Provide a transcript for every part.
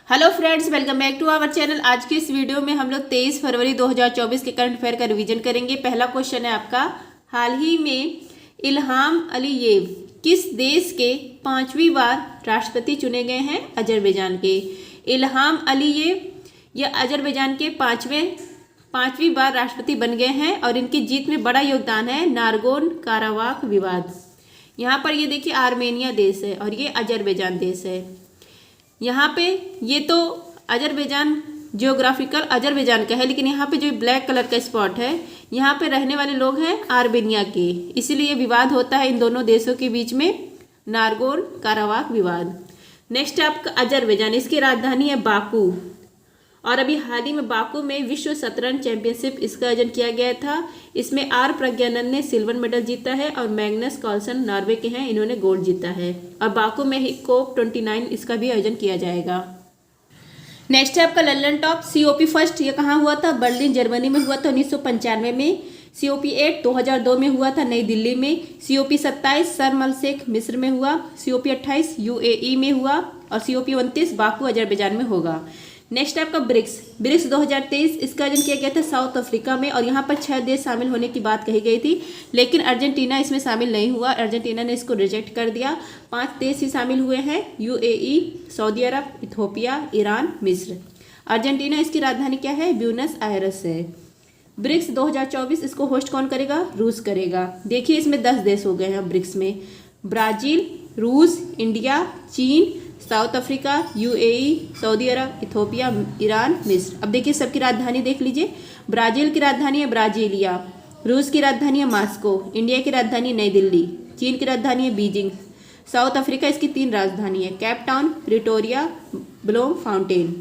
Hello friends, welcome back to our channel. आज की इस वीडियो में हम लोग 23 फरवरी 2024 के करंट अफेयर का रिवीजन करेंगे। पहला क्वेश्चन है आपका, हाल ही में इल्हाम अलीयेव किस देश के 5वीं बार राष्ट्रपति चुने गए हैं? अजरबैजान के। इल्हाम अलीयेव ये अजरबैजान के पांचवी बार राष्ट्रपति बन गए हैं और इनकी जीत में बड़ा योगदान है नारगोन काराबाख विवाद। यहाँ पर ये देखिए आर्मेनिया देश है और ये अजरबैजान देश है। यहाँ पे ये तो अजरबैजान जियोग्राफिकल अजरबैजान का है, लेकिन यहाँ पे जो ब्लैक कलर का स्पॉट है यहाँ पे रहने वाले लोग हैं आर्मेनिया के, इसीलिए विवाद होता है इन दोनों देशों के बीच में, नारगोन काराबाख विवाद। नेक्स्ट है आपका अजरबैजान, इसकी राजधानी है बाकू और अभी हाल ही में बाकू में विश्व शतरंज चैंपियनशिप इसका आयोजन किया गया था। इसमें आर प्रज्ञानंद ने सिल्वर मेडल जीता है और मैग्नस कार्लसन नॉर्वे के हैं, इन्होंने गोल्ड जीता है। और बाकू में ही COP29 इसका भी आयोजन किया जाएगा। नेक्स्ट है आपका लंदन टॉप COP फर्स्ट, ये कहाँ हुआ था? बर्लिन जर्मनी में हुआ था 1995 में। COP 8 2002 में हुआ था नई दिल्ली में। COP 27 शर्म अल शेख मिस्र में हुआ। COP 28 UAE में हुआ और COP 29 बाकू अजरबैजान में होगा। नेक्स्ट आपका ब्रिक्स 2023 इसका आयोजन किया गया था साउथ अफ्रीका में और यहाँ पर 6 देश शामिल होने की बात कही गई थी, लेकिन अर्जेंटीना इसमें शामिल नहीं हुआ। अर्जेंटीना ने इसको रिजेक्ट कर दिया। 5 देश ही शामिल हुए हैं, UAE, सऊदी अरब, इथोपिया, ईरान, मिस्र। अर्जेंटीना इसकी राजधानी क्या है? ब्यूनस आयरस है। ब्रिक्स 2024 इसको होस्ट कौन करेगा? रूस करेगा। देखिए इसमें 10 देश हो गए हैं ब्रिक्स में, ब्राजील, रूस, इंडिया, चीन, साउथ अफ्रीका, UAE, सऊदी अरब, इथोपिया, ईरान, मिस्र। अब देखिए सबकी राजधानी देख लीजिए। ब्राजील की राजधानी है ब्राजीलिया, रूस की राजधानी है मॉस्को, इंडिया की राजधानी नई दिल्ली, चीन की राजधानी है बीजिंग, साउथ अफ्रीका इसकी 3 राजधानी है, Cape Town, Pretoria, Blom fountain.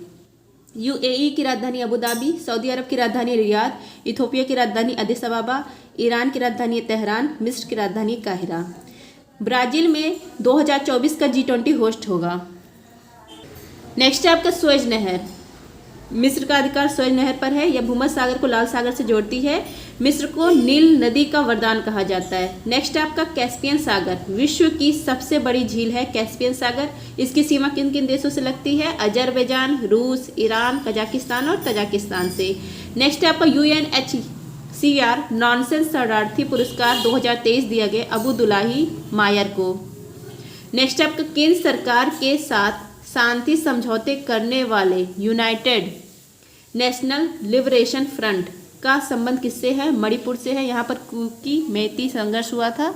UAE की राजधानी अबू धाबी, सऊदी अरब की राजधानी रियाद, इथोपिया की राजधानी अदिस अबाबा, ईरान की राजधानी तेहरान, मिस्र की राजधानी काहिरा। ब्राजील में 2024 का G20 होस्ट होगा। नेक्स्ट है आपका सुएज नहर, मिस्र का अधिकार सुएज नहर पर है। यह भूमध्य सागर को लाल सागर से जोड़ती है। मिस्र को नील नदी का वरदान कहा जाता है। नेक्स्ट है आपका कैस्पियन सागर, विश्व की सबसे बड़ी झील है कैस्पियन सागर। इसकी सीमा किन किन देशों से लगती है? अजरबैजान, रूस, ईरान, कजाकिस्तान और तजाकिस्तान से। नेक्स्ट है आपका UNHCR नॉनसेंस शरणार्थी पुरस्कार 2023 दिया गया अबुदुल्लाही मायर को। नेक्स्ट है आपका केंद्र सरकार के साथ शांति समझौते करने वाले यूनाइटेड नेशनल लिबरेशन फ्रंट का संबंध किससे है? मणिपुर से है। यहाँ पर कुकी मेती संघर्ष हुआ था।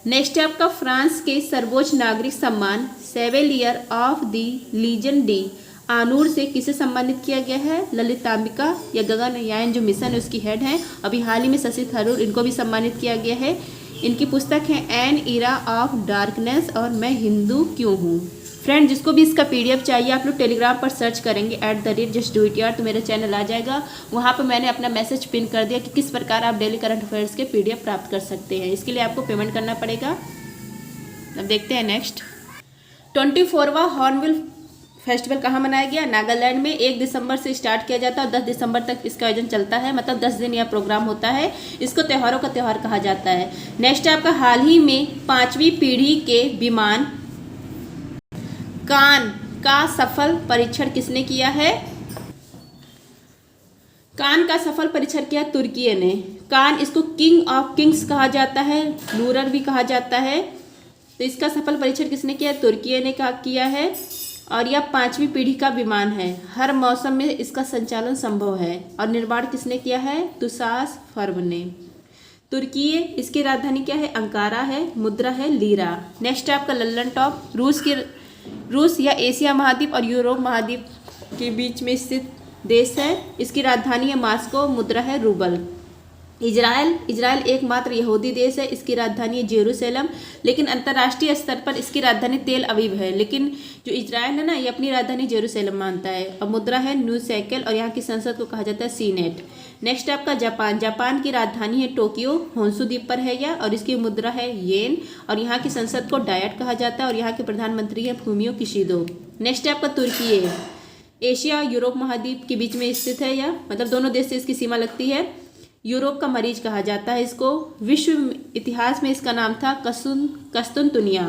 नेक्स्ट है आपका फ्रांस के सर्वोच्च नागरिक सम्मान सेवेलियर ऑफ द लीजन डी आनूर से किसे सम्मानित किया गया है? ललितांबिका या गगनयान जो मिशन है उसकी हेड है। अभी हाल ही में शशि थरूर, इनको भी सम्मानित किया गया है। इनकी पुस्तक है एन इरा ऑफ डार्कनेस और मैं हिंदू क्यों हूँ। फ्रेंड, जिसको भी इसका PDF चाहिए आप लोग टेलीग्राम पर सर्च करेंगे @justdoityard, तो मेरा चैनल आ जाएगा। वहाँ पर मैंने अपना मैसेज पिन कर दिया कि किस प्रकार आप डेली करंट अफेयर्स के PDF प्राप्त कर सकते हैं। इसके लिए आपको पेमेंट करना पड़ेगा। अब देखते हैं नेक्स्ट। 24वां हॉर्नबिल फेस्टिवल कहाँ मनाया गया? नागालैंड में। 1 दिसंबर से स्टार्ट किया जाता है और 10 दिसंबर तक इसका आयोजन चलता है, मतलब 10 दिन यह प्रोग्राम होता है। इसको त्योहारों का त्यौहार कहा जाता है। नेक्स्ट है आपका हाल ही में 5वीं पीढ़ी के विमान कान का सफल परीक्षण किसने किया है? कान का सफल परीक्षण किया तुर्की ने। कान इसको किंग ऑफ किंग्स कहा जाता है, लूरर भी कहा जाता है। तो इसका सफल परीक्षण किसने किया? तुर्की ने किया है और यह 5वीं पीढ़ी का विमान है। हर मौसम में इसका संचालन संभव है और निर्माण किसने किया है? तुसास फर्म ने। तुर्की, इसकी राजधानी क्या है? अंकारा है, मुद्रा है लीरा। नेक्स्ट है आपका लंदन टॉप, रूस या एशिया महाद्वीप और यूरोप महाद्वीप के बीच में स्थित देश है। इसकी राजधानी है मॉस्को, मुद्रा है रूबल। इजराइल एकमात्र यहूदी देश है। इसकी राजधानी है जेरूसलम, लेकिन अंतर्राष्ट्रीय स्तर पर इसकी राजधानी तेल अवीव है। लेकिन जो इजराइल है ना, ये अपनी राजधानी जेरूसलम मानता है। और मुद्रा है न्यू साइकिल और यहाँ की संसद को कहा जाता है सीनेट। नेक्स्ट आपका जापान की राजधानी है टोक्यो, होन्शु द्वीप पर है यह और इसकी मुद्रा है येन और यहाँ की संसद को डायट कहा जाता है और यहाँ के प्रधानमंत्री है फूमियो किशिदो। नेक्स्ट है आपका तुर्की, एशिया यूरोप महाद्वीप के बीच में स्थित है यह, मतलब दोनों देश से इसकी सीमा लगती है। यूरोप का मरीज कहा जाता है इसको। विश्व इतिहास में इसका नाम था कस्तुनतुनिया।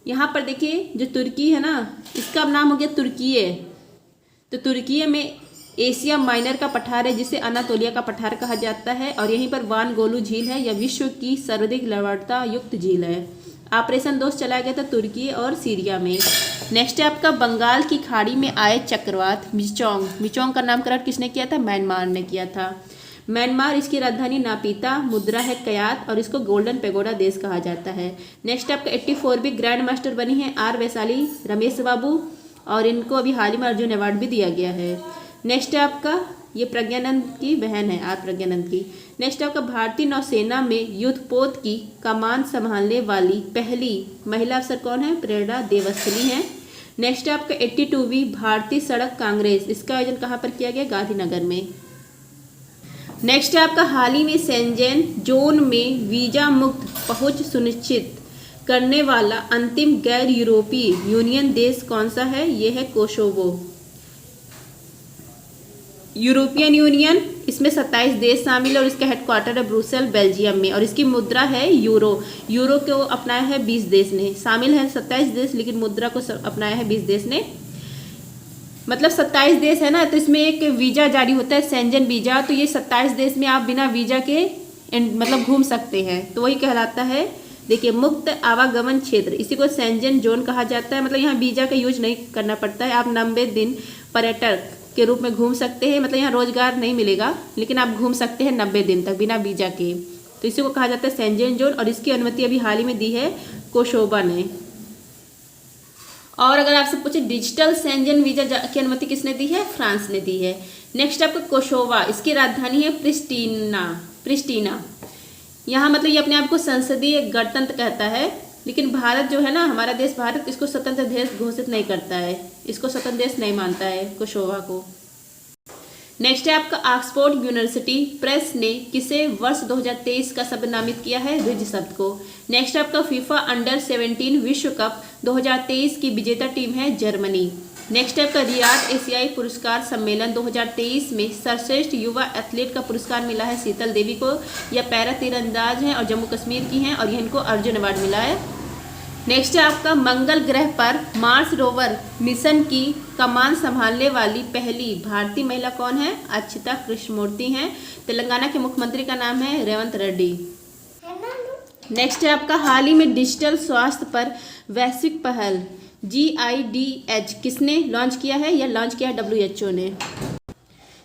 यहाँ पर देखिए जो तुर्की है ना, इसका नाम हो गया तुर्कीय। तो तुर्कीय में एशिया माइनर का पठार है जिसे अनातोलिया का पठार कहा जाता है, और यहीं पर वान गोलू झील है, यह विश्व की सर्वाधिक लवणता युक्त झील है। ऑपरेशन दोस्त चलाया गया था तुर्की और सीरिया में। नेक्स्ट है आपका बंगाल की खाड़ी में आए चक्रवात मिचोंग। मिचोंग का नामकरण किसने किया था? म्यांमार ने किया था। म्यांमार, इसकी राजधानी नापीता, मुद्रा है कयात, और इसको गोल्डन पेगोडा देश कहा जाता है। नेक्स्ट आपका 84वीं ग्रैंड मास्टर बनी है आर वैशाली रमेश बाबू, और इनको अभी हाल ही में अर्जुन अवार्ड भी दिया गया है। नेक्स्ट है आपका, ये प्रज्ञानंद की बहन है, आर प्रज्ञानंद की। नेक्स्ट आपका भारतीय नौसेना में युद्धपोत की कमान संभालने वाली पहली महिला अफसर कौन है? प्रेरणा देवस्थली है। नेक्स्ट है आपका 82वीं भारतीय सड़क कांग्रेस, इसका आयोजन कहाँ पर किया गया? गांधीनगर में। नेक्स्ट है आपका हाल ही में शेंजेन जोन में वीजा मुक्त पहुंच सुनिश्चित करने वाला अंतिम गैर यूरोपीय यूनियन देश कौन सा है? यह है कोसोवो। यूरोपियन यूनियन, इसमें 27 देश शामिल है और इसका हेडक्वार्टर है ब्रुसेल बेल्जियम में, और इसकी मुद्रा है यूरो। यूरो को अपनाया है 20 देश ने, शामिल है 27 देश, लेकिन मुद्रा को अपनाया है 20 देश ने। मतलब 27 देश है ना, तो इसमें एक वीजा जारी होता है शेंजन वीजा, तो ये 27 देश में आप बिना वीजा के मतलब घूम सकते हैं, तो वही कहलाता है। देखिए मुक्त आवागमन क्षेत्र, इसी को शेंजन जोन कहा जाता है। मतलब यहाँ वीजा का यूज नहीं करना पड़ता है, आप 90 दिन पर्यटक के रूप में घूम सकते हैं। मतलब यहाँ रोजगार नहीं मिलेगा, लेकिन आप घूम सकते हैं 90 दिन तक बिना वीजा के, तो इसी को कहा जाता है शेंजन जोन, और इसकी अनुमति अभी हाल ही में दी है कोसोवो ने। और अगर आपसे पूछे डिजिटल शेंजन वीजा की अनुमति किसने दी है? फ्रांस ने दी है। नेक्स्ट आपको कोसोवो, इसकी राजधानी है प्रिस्टीना। यहाँ मतलब ये अपने आप को संसदीय गणतंत्र कहता है, लेकिन भारत जो है ना, हमारा देश भारत, इसको स्वतंत्र देश घोषित नहीं करता है, इसको स्वतंत्र देश नहीं मानता है कोसोवो को। नेक्स्ट है आपका ऑक्सफोर्ड यूनिवर्सिटी प्रेस ने किसे वर्ष 2023 का शब्द नामित किया है? रिज शब्द को। नेक्स्ट आपका फीफा अंडर 17 विश्व कप 2023 की विजेता टीम है जर्मनी। नेक्स्ट आपका रियाद एशियाई पुरस्कार सम्मेलन 2023 में सर्वश्रेष्ठ युवा एथलीट का पुरस्कार मिला है शीतल देवी को। यह पैरा तीरंदाज हैं और जम्मू कश्मीर की हैं, और इनको अर्जुन अवार्ड मिला है। नेक्स्ट है आपका मंगल ग्रह पर मार्स रोवर मिशन की कमान संभालने वाली पहली भारतीय महिला कौन है? अक्षिता कृष्णमूर्ति हैं। तेलंगाना के मुख्यमंत्री का नाम है रेवंत रेड्डी। नेक्स्ट है आपका हाल ही में डिजिटल स्वास्थ्य पर वैश्विक पहल GIDH किसने लॉन्च किया है? यह लॉन्च किया है WHO ने।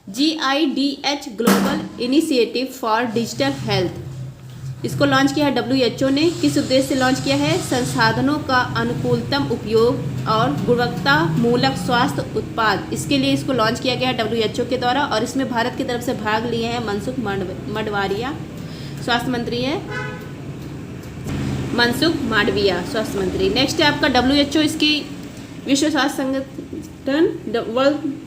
GIDH global initiative for digital health, इसको लॉन्च किया है WHO ने। किस उद्देश्य से लॉन्च किया है? संसाधनों का अनुकूलतम उपयोग और गुणवत्ता मूलक स्वास्थ्य उत्पाद, इसके लिए इसको लॉन्च किया गया है WHO के द्वारा, और इसमें भारत की तरफ से भाग लिए हैं मनसुख मंडाविया, स्वास्थ्य मंत्री है मनसुख मांडविया, स्वास्थ्य मंत्री। नेक्स्ट है आपका WHO, इसकी विश्व स्वास्थ्य संगठन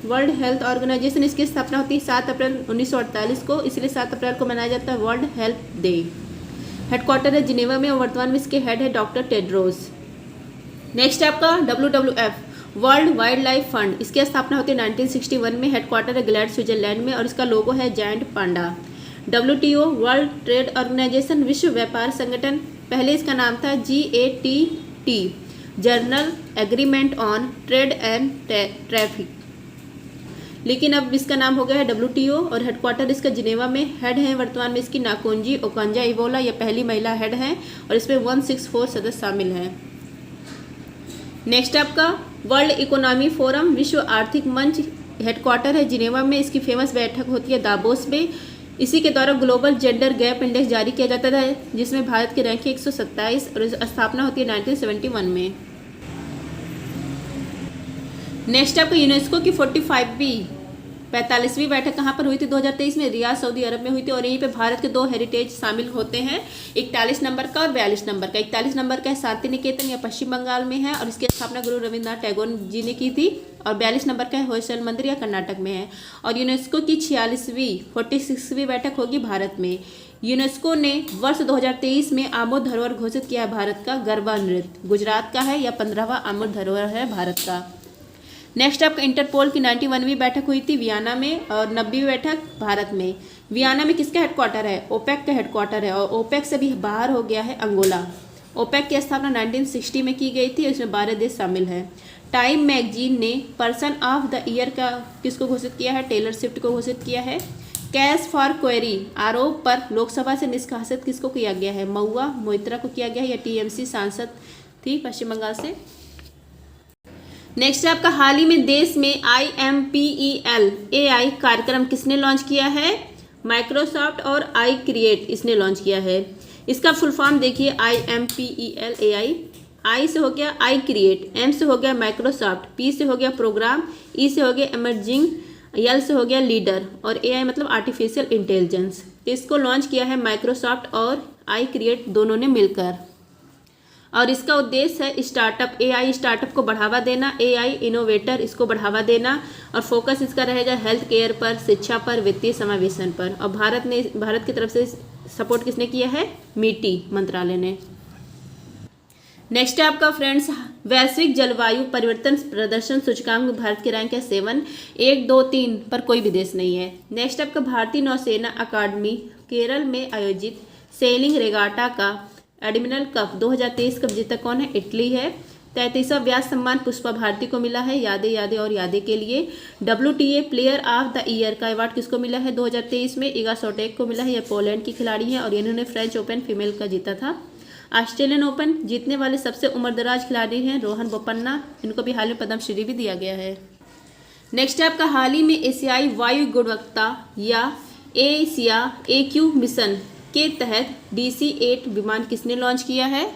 वर्ल्ड हेल्थ ऑर्गेनाइजेशन, इसकी स्थापना होती है 7 अप्रैल 1948 को, इसलिए 7 अप्रैल को मनाया जाता है वर्ल्ड हेल्थ डे। हेडक्वार्टर है जिनेवा में, और वर्तमान में इसके हेड है डॉक्टर टेड्रोस। नेक्स्ट है आपका WWF world wild life fund, इसकी स्थापना होती है 1961 में, हेडक्वार्टर है ग्लैड स्विट्जरलैंड में, और इसका लोगो है जायंट पांडा। WTO वर्ल्ड ट्रेड ऑर्गेनाइजेशन, विश्व व्यापार संगठन, पहले इसका नाम था GATT journal agreement on trade and traffic, लेकिन अब इसका नाम हो गया है WTO, और हेडक्वार्टर इसका जिनेवा में। हेड है वर्तमान में इसकी नाकोंजी ओकांजा इवोला, यह पहली महिला हेड है, और इसमें 164 सदस्य शामिल हैं। नेक्स्ट आपका वर्ल्ड इकोनॉमी फोरम, विश्व आर्थिक मंच, हेडक्वार्टर है जिनेवा में, इसकी फेमस बैठक होती है दावोस में। इसी के द्वारा ग्लोबल जेंडर गैप इंडेक्स जारी किया जाता है, जिसमें भारत की रैंक है 127, और स्थापना होती है 1971 में। नेक्स्ट आपको यूनेस्को की 45वीं बैठक कहाँ पर हुई थी? 2023 में रियाद सऊदी अरब में हुई थी, और यहीं पे भारत के 2 हेरिटेज शामिल होते हैं, 41 नंबर का और 42 नंबर का। 41 नंबर का है शांति निकेतन, या पश्चिम बंगाल में है, और इसकी स्थापना गुरु रविन्द्रनाथ टैगोर जी ने की थी, और 42 नंबर का है होयसल मंदिर, या कर्नाटक में है। और यूनेस्को की 46वीं बैठक होगी भारत में। यूनेस्को ने वर्ष 2023 में आमूल धरोहर घोषित किया है भारत का गरबा नृत्य, गुजरात का है, या 15वां आमूल धरोहर है भारत का। नेक्स्ट आपका इंटरपोल की 91वीं बैठक हुई थी वियना में, और 90वीं बैठक भारत में। वियना में किसका हेडक्वार्टर है? ओपेक का हेडक्वार्टर है, और ओपेक से भी बाहर हो गया है अंगोला। ओपेक की स्थापना 1960 में की गई थी, इसमें 12 देश शामिल हैं। टाइम मैगजीन ने पर्सन ऑफ द ईयर का किसको घोषित किया है? टेलर स्विफ्ट को घोषित किया है। कैश फॉर क्वेरी आरोप पर लोकसभा से निष्कासित किसको किया गया है? महुआ मोइत्रा को किया गया है। या टीएमसी सांसद थी पश्चिम बंगाल से। नेक्स्ट है आपका, हाल ही में देश में IMPEL AI कार्यक्रम किसने लॉन्च किया है? माइक्रोसॉफ्ट और आई क्रिएट इसने लॉन्च किया है। इसका फुल फॉर्म देखिए, IMPEL AI। आई से हो गया आई क्रिएट, M से हो गया माइक्रोसॉफ्ट, P से हो गया प्रोग्राम, E से हो गया इमर्जिंग, L से हो गया लीडर और AI मतलब आर्टिफिशियल इंटेलिजेंस। तो इसको लॉन्च किया है माइक्रोसॉफ्ट और आई क्रिएट दोनों ने मिलकर। और इसका उद्देश्य है स्टार्टअप, AI स्टार्टअप को बढ़ावा देना, AI इनोवेटर इसको बढ़ावा देना। और फोकस इसका रहेगा हेल्थ केयर पर, शिक्षा पर, वित्तीय समावेशन पर। और भारत की तरफ से सपोर्ट किसने किया है? MITI मंत्रालय ने। नेक्स्ट है आपका फ्रेंड्स, वैश्विक जलवायु परिवर्तन प्रदर्शन सूचकांक में भारत की रैंक है 7, 1, 2, 3 पर कोई भी देश नहीं है। नेक्स्ट आपका, भारतीय नौसेना अकादमी केरल में आयोजित सेलिंग रेगाटा का एडमिरल कप 2023 कप जीता कौन है? इटली है। 33वां व्यास सम्मान पुष्पा भारती को मिला है, यादें यादें और यादें के लिए। WTA player of the year का अवार्ड किसको मिला है 2023 में? इगा स्विएटेक को मिला है। यह पोलैंड की खिलाड़ी है और इन्होंने फ्रेंच ओपन फीमेल का जीता था। ऑस्ट्रेलियन ओपन जीतने वाले सबसे उम्रदराज खिलाड़ी हैं रोहन बोपन्ना, इनको भी हाल में पद्मश्री भी दिया गया है। नेक्स्ट है आपका, हाल ही में एशियाई वायु गुणवत्ता या एशिया AQ मिशन के तहत DC-8 विमान किसने लॉन्च किया है?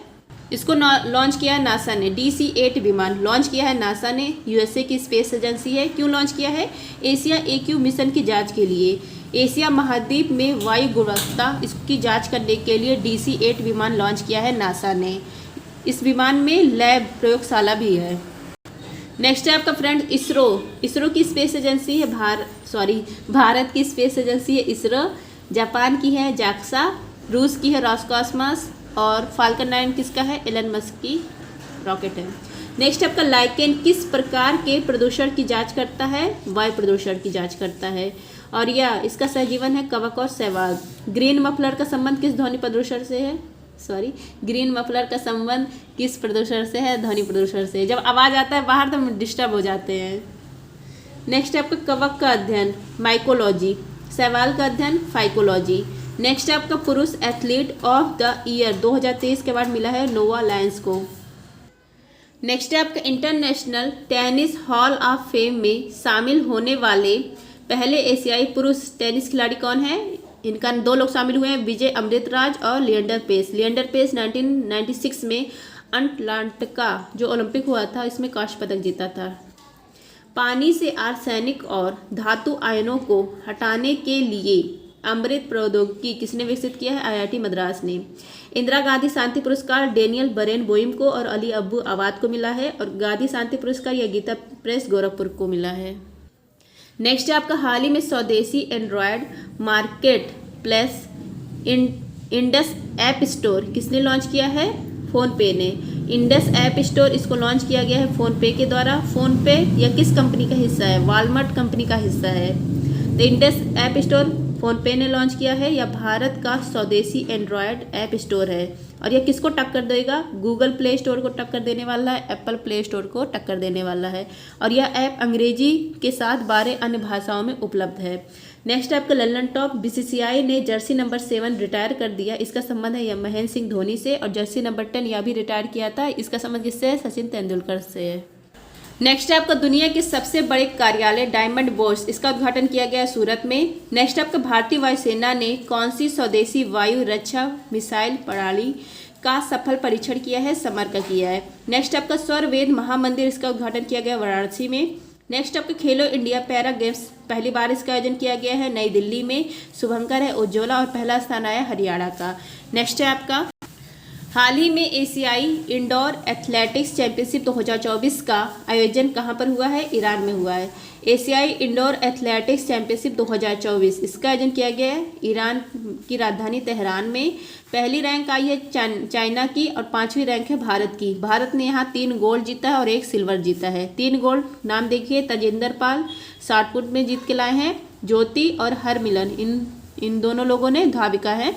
इसको लॉन्च किया है नासा ने। DC-8 विमान लॉन्च किया है नासा ने, USA की स्पेस एजेंसी है। क्यों लॉन्च किया है? एशिया AQ मिशन की जांच के लिए। एशिया महाद्वीप में वायु गुणवत्ता इसकी जांच करने के लिए DC-8 विमान लॉन्च किया है नासा ने। इस विमान में लैब प्रयोगशाला भी है। नेक्स्ट है आपका फ्रेंड इसरो की स्पेस एजेंसी है भारत की स्पेस एजेंसी है इसरो। जापान की है जाक्सा, रूस की है रॉसकॉस्मॉस और फाल्कन 9 किसका है? एलन मस्क की रॉकेट है। नेक्स्ट आपका, लाइकेन किस प्रकार के प्रदूषण की जांच करता है? वायु प्रदूषण की जांच करता है। और यह इसका सहजीवन है कवक और सहवाग। ग्रीन मफलर का संबंध किस ध्वनि प्रदूषण से है? ग्रीन मफलर का संबंध किस प्रदूषण से है? ध्वनि प्रदूषण से। जब आवाज़ आता है बाहर तो हम डिस्टर्ब हो जाते हैं। नेक्स्ट है आपका, कवक का अध्ययन माइकोलॉजी, सहवाल का अध्ययन फाइकोलॉजी। नेक्स्ट है आपका, पुरुष एथलीट ऑफ द ईयर 2023 के अवार्ड मिला है नोवा लायंस को। नेक्स्ट है आपका, international tennis hall of fame में शामिल होने वाले पहले एशियाई पुरुष टेनिस खिलाड़ी कौन है? इनका 2 लोग शामिल हुए हैं, विजय अमृतराज और लिएंडर पेस। लिएंडर पेस 1996 में अटलांटा जो ओलंपिक हुआ था इसमें कांस्य पदक जीता था। पानी से आर्सेनिक और धातु आयनों को हटाने के लिए अमृत प्रौद्योगिकी किसने विकसित किया है? IIT मद्रास ने। इंदिरा गांधी शांति पुरस्कार डेनियल बरेन बोइम को और अली अब्बू आवाद को मिला है। और गांधी शांति पुरस्कार या गीता प्रेस गोरखपुर को मिला है। नेक्स्ट है आपका, हाल ही में स्वदेशी Android market place Indus app store किसने लॉन्च किया है? फ़ोनपे ने। इंडस ऐप स्टोर इसको लॉन्च किया गया है फ़ोनपे के द्वारा। फ़ोनपे या किस कंपनी का हिस्सा है? वॉलमार्ट कंपनी का हिस्सा है। तो इंडस ऐप स्टोर फ़ोनपे ने लॉन्च किया है। यह भारत का स्वदेशी एंड्रॉयड ऐप स्टोर है और यह किसको टक्कर देगा? गूगल प्ले स्टोर को टक्कर देने वाला है, एप्पल प्ले स्टोर को टक्कर देने वाला है। और यह ऐप अंग्रेजी के साथ 12 अन्य भाषाओं में उपलब्ध है। नेक्स्ट आपका, लल्लन टॉप BCCI ने जर्सी नंबर 7 रिटायर कर दिया। इसका संबंध है यह महेंद्र सिंह धोनी से। और जर्सी नंबर 10 यह भी रिटायर किया था। इसका संबंध किससे है? सचिन तेंदुलकर से है। नेक्स्ट है आपका, दुनिया के सबसे बड़े कार्यालय डायमंड बोर्स इसका उद्घाटन किया गया है सूरत में। नेक्स्ट आपका, भारतीय वायुसेना ने कौन सी स्वदेशी वायु रक्षा मिसाइल प्रणाली का सफल परीक्षण किया है? समर का किया है। नेक्स्ट आपका, स्वर वेद महामंदिर इसका उद्घाटन किया गया वाराणसी में। नेक्स्ट आपका, खेलो इंडिया पैरा गेम्स पहली बार इसका आयोजन किया गया है नई दिल्ली में। शुभंकर है उज्ज्वला और पहला स्थान आया हरियाणा का। नेक्स्ट है आपका, हाल ही में एशियाई इंडोर एथलेटिक्स चैंपियनशिप 2024 का आयोजन कहाँ पर हुआ है? ईरान में हुआ है। एशियाई इंडोर एथलेटिक्स चैंपियनशिप 2024 इसका आयोजन किया गया है ईरान की राजधानी तेहरान में। पहली रैंक आई है चाइना की और 5वीं रैंक है भारत की। भारत ने यहाँ 3 गोल्ड जीता है और 1 सिल्वर जीता है। 3 गोल्ड नाम देखिए, तजिंदर पाल शॉटपुट में जीत के लाए हैं, ज्योति और हरमिलन इन दोनों लोगों ने धाविका है,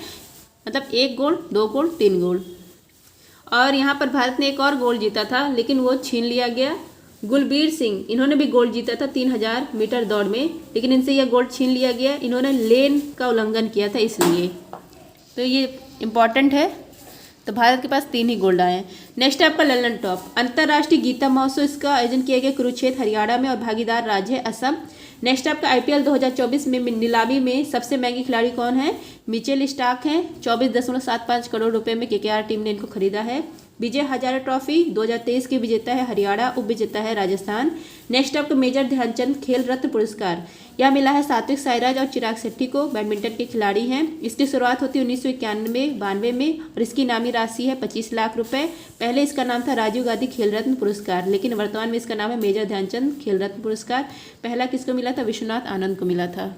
मतलब 1 गोल्ड 2 गोल्ड 3 गोल्ड। और यहाँ पर भारत ने एक और गोल्ड जीता था, लेकिन वो छीन लिया गया। गुलबीर सिंह, इन्होंने भी गोल्ड जीता था 3000 मीटर दौड़ में, लेकिन इनसे यह गोल्ड छीन लिया गया। इन्होंने लेन का उल्लंघन किया था इसलिए। तो ये इम्पॉर्टेंट है। तो भारत के पास 3 ही गोल्ड आए हैं। नेक्स्ट है आपका ललन टॉप। अंतर्राष्ट्रीय गीता महोत्सव इसका आयोजन किया गया कुरुक्षेत्र हरियाणा में और भागीदार राज्य है असम। नेक्स्ट आपका IPL 2024 में नीलामी में सबसे महंगी खिलाड़ी कौन है? मिचेल स्टार्क हैं। 24.75 करोड़ रुपए में KKR टीम ने इनको खरीदा है। विजय हजारे ट्रॉफी 2023 के विजेता है हरियाणा, उप विजेता है राजस्थान। नेक्स्ट आपको मेजर ध्यानचंद खेल रत्न पुरस्कार, यह मिला है सात्विक साईराज और चिराग शेट्टी को, बैडमिंटन के खिलाड़ी हैं। इसकी शुरुआत होती है 1991-92 में और इसकी इनामी राशि है 25 लाख रुपए। पहले इसका नाम था राजीव गांधी खेल रत्न पुरस्कार, लेकिन वर्तमान में इसका नाम है मेजर ध्यानचंद खेल रत्न पुरस्कार। पहला किसको मिला था? विश्वनाथ आनंद को मिला था।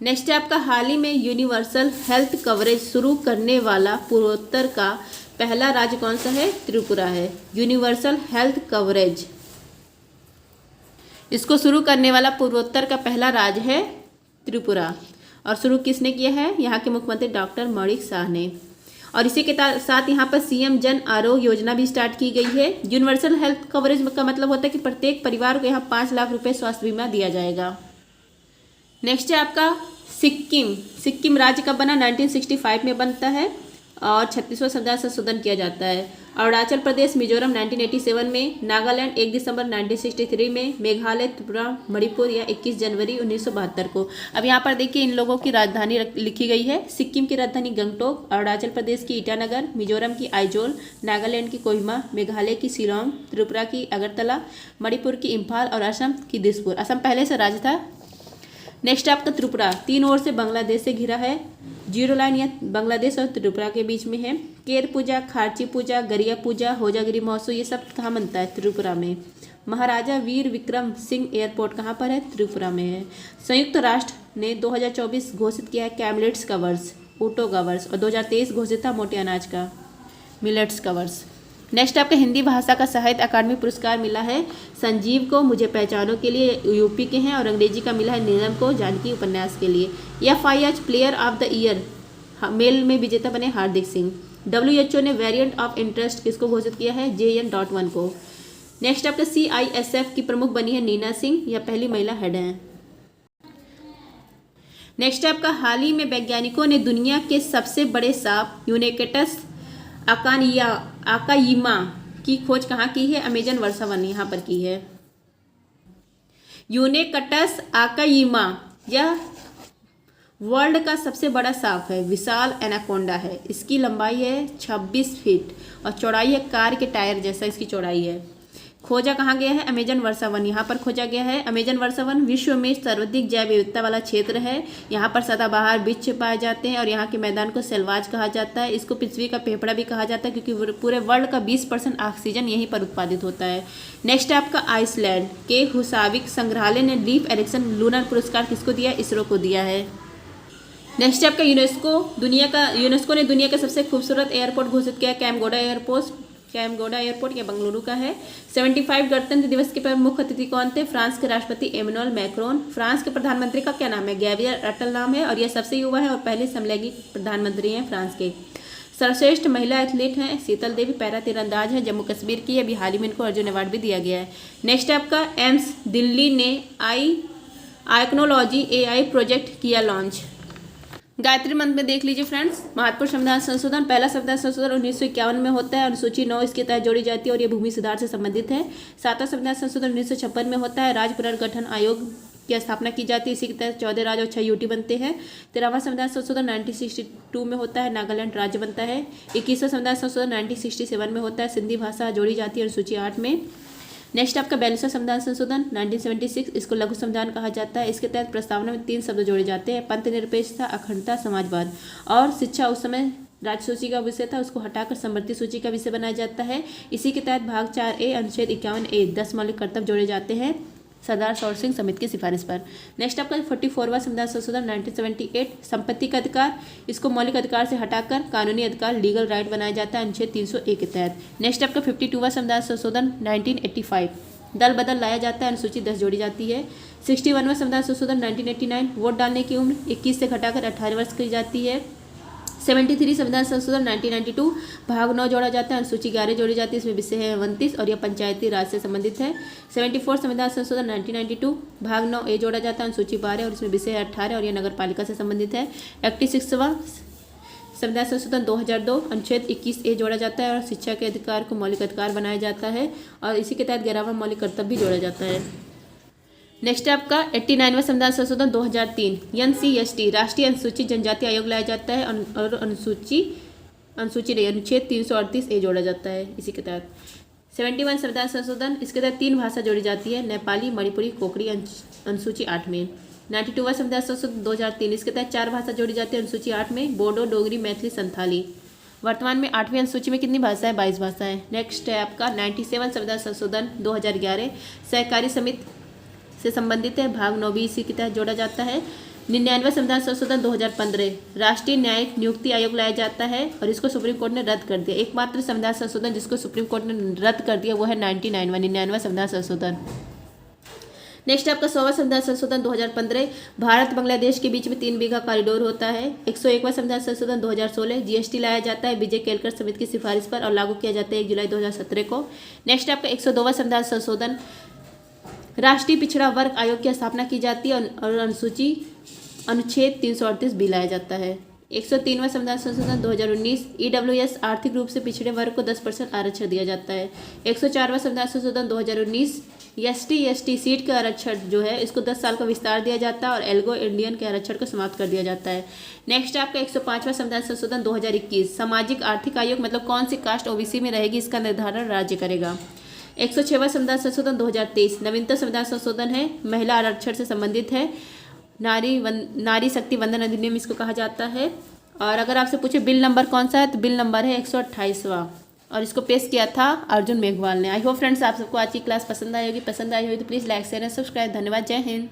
नेक्स्ट है आपका हाल ही में यूनिवर्सल हेल्थ कवरेज शुरू करने वाला पूर्वोत्तर का पहला राज्य कौन सा है? त्रिपुरा है। यूनिवर्सल हेल्थ कवरेज इसको शुरू करने वाला पूर्वोत्तर का पहला राज्य है त्रिपुरा। और शुरू किसने किया है? यहाँ के मुख्यमंत्री डॉक्टर मणिक शाह ने। और इसी के साथ यहाँ पर CM जन आरोग्य योजना भी स्टार्ट की गई है। यूनिवर्सल हेल्थ कवरेज का मतलब होता है कि प्रत्येक परिवार को यहाँ 5 लाख रुपए स्वास्थ्य बीमा दिया जाएगा। नेक्स्ट है आपका सिक्किम। सिक्किम राज्य कब बना? 1965 में बनता है और 36वां संविधान संशोधन किया जाता है। अरुणाचल प्रदेश, मिजोरम 1987 में, नागालैंड 1 दिसंबर 1963 में, मेघालय, त्रिपुरा, मणिपुर या 21 जनवरी 1972 को। अब यहाँ पर देखिए इन लोगों की राजधानी लिखी गई है। सिक्किम की राजधानी गंगटोक, अरुणाचल प्रदेश की ईटानगर, मिजोरम की आइजोल, नागालैंड की कोहिमा, मेघालय की शिलोंग, त्रिपुरा की अगरतला, मणिपुर की इम्फाल और असम की दिसपुर। असम पहले से राज्य था। नेक्स्ट आपका त्रिपुरा 3 ओर से बांग्लादेश से घिरा है। जीरो लाइन या बांग्लादेश और त्रिपुरा के बीच में है। केर पूजा, खारची पूजा, गरिया पूजा, होजागिरी महोत्सव ये सब कहाँ बनता है? त्रिपुरा में। महाराजा वीर विक्रम सिंह एयरपोर्ट कहाँ पर है? त्रिपुरा में है। संयुक्त राष्ट्र ने 2024 घोषित किया है कैमलेट्स का वर्ष, ऊँटों का वर्ष, और 2023 घोषित था मोटे अनाज का, मिलेट्स का वर्ष। नेक्स्ट आपका हिंदी भाषा का साहित्य अकादमी पुरस्कार मिला है संजीव को, मुझे पहचानों के लिए यूपी के हैं, और अंग्रेजी का मिला है नीलम को जानकी उपन्यास के लिए। FIH player of the year male में विजेता बने हार्दिक सिंह। WHO ने वेरिएंट ऑफ इंटरेस्ट किसको घोषित किया है? JN.1 को। नेक्स्ट आपका CISF की प्रमुख बनी है नीना सिंह, यह पहली महिला हेड हैं। नेक्स्ट आपका हाल ही में वैज्ञानिकों ने दुनिया के सबसे बड़े सांप यूनेकेटस आकायिमा की खोज कहाँ की है? अमेजन वर्षावन यहाँ पर की है। यूनेकटस आकायिमा यह वर्ल्ड का सबसे बड़ा सांप है, विशाल एनाकोंडा है। इसकी लंबाई है 26 फीट और चौड़ाई है कार के टायर जैसा इसकी चौड़ाई है। खोजा कहाँ गया है? अमेजन वर्षावन यहाँ पर खोजा गया है। अमेजन वर्षावन विश्व में सर्वाधिक जैव विविधता वाला क्षेत्र है। यहाँ पर सदाबहार वृक्ष पाए जाते हैं और यहाँ के मैदान को सेल्वाज कहा जाता है। इसको पृथ्वी का फेफड़ा भी कहा जाता है क्योंकि पूरे वर्ल्ड का 20% ऑक्सीजन यहीं पर उत्पादित होता है। नेक्स्ट आपका आइसलैंड के हुसाविक संग्रहालय ने लीफ एरिक्सन लूनर पुरस्कार किसको दिया? इसरो को दिया है। नेक्स्ट आपका यूनेस्को ने दुनिया का सबसे खूबसूरत एयरपोर्ट घोषित किया कैमगोडा एयरपोर्ट, या बंगलुरु का है। 75 गणतंत्र दिवस के पर मुख्य अतिथि कौन थे? फ्रांस के राष्ट्रपति एमेनुअल मैक्रोन। फ्रांस के प्रधानमंत्री का क्या नाम है? गैब्रियल अटल नाम है और यह सबसे युवा है और पहले समलैंगिक प्रधानमंत्री हैं फ्रांस के। सर्वश्रेष्ठ महिला एथलीट हैं शीतल देवी, पैरा तीरंदाज है, जम्मू कश्मीर की। अभी हाल ही में इनको अर्जुन अवार्ड भी दिया गया है। नेक्स्ट आपका एम्स दिल्ली ने आइकनोलॉजी AI प्रोजेक्ट किया लॉन्च। गायत्री मंत्र में देख लीजिए फ्रेंड्स, महत्वपूर्ण संविधान संशोधन, पहला संविधान संशोधन 1951 में होता है। अनुसूची 9 इसके तहत जोड़ी जाती है और ये भूमि सुधार से संबंधित है। 7वां संविधान संशोधन 1956 में होता है। राज्य पुनर्गठन आयोग की स्थापना की जाती है, इसी के तहत 14 राज्य और 6 यूटी बनते हैं। 13वां संविधान संशोधन 1962 में होता है, नागालैंड राज्य बनता है। 21वां संविधान संशोधन 1967 में होता है, सिंधी भाषा जोड़ी जाती है अनुसूची 8 में। नेक्स्ट आपका 42वां संविधान संशोधन 1976, इसको लघु संविधान कहा जाता है। इसके तहत प्रस्तावना में 3 शब्द जोड़े जाते हैं, पंथ निरपेक्षता, अखंडता, समाजवाद। और शिक्षा उस समय राज्य सूची का विषय था, उसको हटाकर समवर्ती सूची का विषय बनाया जाता है। इसी के तहत भाग 4A अनुच्छेद 51A 10 मौलिक कर्तव्य जोड़े जाते हैं सरदार सौर सिंह समिति की सिफारिश पर। नेक्स्ट आपका 44वां संविधान संशोधन 1978, संपत्ति का अधिकार, इसको मौलिक अधिकार से हटाकर कानूनी अधिकार लीगल राइट बनाया जाता है अनुच्छेद 301 के तहत। नेक्स्ट आपका 52वां संविधान संशोधन 1985, दल बदल लाया जाता है, अनुसूची 10 जोड़ी जाती है। 61वां संविधान संशोधन 1989, वोट डालने की उम्र 21 से घटाकर 18 वर्ष की जाती है। 73 संविधान संशोधन 1992 भाग 9 जोड़ा जाता है, अनुसूची 11 जोड़ी जाती है, इसमें विषय है 29 और यह पंचायती राज से संबंधित है। 74 संविधान संशोधन 1992 भाग 9 ए जोड़ा जाता है, अनुसूची 12 और इसमें विषय है 18 और यह नगर पालिका से संबंधित है। 86वां संविधान संशोधन 2002 अनुच्छेद 21 ए जोड़ा जाता है और शिक्षा के अधिकार को मौलिक अधिकार बनाया जाता है और इसी के तहत 11वां मौलिक कर्तव्य भी जोड़ा जाता है। नेक्स्ट है आपका 89वां संविधान संशोधन 2003 NCST राष्ट्रीय अनुसूचित जनजाति आयोग लाया जाता है और अनुच्छेद 338 ए जोड़ा जाता है इसी के तहत। 71 संविधान संशोधन, इसके तहत 3 भाषा जोड़ी जाती है, नेपाली, मणिपुरी, कोकड़ी, अनुसूची 8 में। 92वां संविधान संशोधन 2003, इसके तहत 4 भाषा जोड़ी जाती है अनुसूची 8 में, बोडो, डोगरी, मैथिली, संथाली। वर्तमान में 8वीं अनुसूची में कितनी भाषा है? 22 भाषा है। नेक्स्ट है आपका 97 संविधान संशोधन 2011 सहकारी समिति से संबंधित है, भाग 9 भी इसी के तहत जोड़ा जाता है। 99वां संविधान संशोधन 2015 राष्ट्रीय न्यायिक नियुक्ति आयोग लाया जाता है और इसको सुप्रीम कोर्ट ने रद्द कर दिया। एकमात्र संविधान संशोधन जिसको सुप्रीम कोर्ट ने रद्द कर दिया वो है 99वां संविधान संशोधन। नेक्स्ट आपका 100वां संविधान संशोधन 2015 भारत बांग्लादेश के बीच में 3 बीघा कॉरिडोर होता है। 101वां संविधान संशोधन 2016 GST लाया जाता है विजय केलकर समिति की सिफारिश पर और लागू किया जाता है 1 जुलाई 2017 को। नेक्स्ट आपका 102वां संविधान संशोधन राष्ट्रीय पिछड़ा वर्ग आयोग की स्थापना की जाती है और अनुच्छेद 338 भी लाया जाता है। 103वां संविधान संशोधन 2019 EWS आर्थिक रूप से पिछड़े वर्ग को 10% आरक्षण दिया जाता है। 104वां संविधान संशोधन 2019 ST सीट का आरक्षण जो है इसको 10 साल का विस्तार दिया जाता है और एल्गो इंडियन के आरक्षण को समाप्त कर दिया जाता है। नेक्स्ट आपका 105वां संविधान संशोधन 2021 सामाजिक आर्थिक आयोग मतलब कौन सी कास्ट OBC में रहेगी इसका निर्धारण राज्य करेगा। 106वां संविधान संशोधन 2023 नवीनतम संविधान संशोधन है, महिला आरक्षण से संबंधित है, नारी शक्ति वंदन अधिनियम इसको कहा जाता है। और अगर आपसे पूछे बिल नंबर कौन सा है तो बिल नंबर है 128वां और इसको पेश किया था अर्जुन मेघवाल ने। आई होप फ्रेंड्स आप सबको आज की क्लास पसंद आई होगी। पसंद आई होगी तो please like share and subscribe. धन्यवाद। जय हिंद।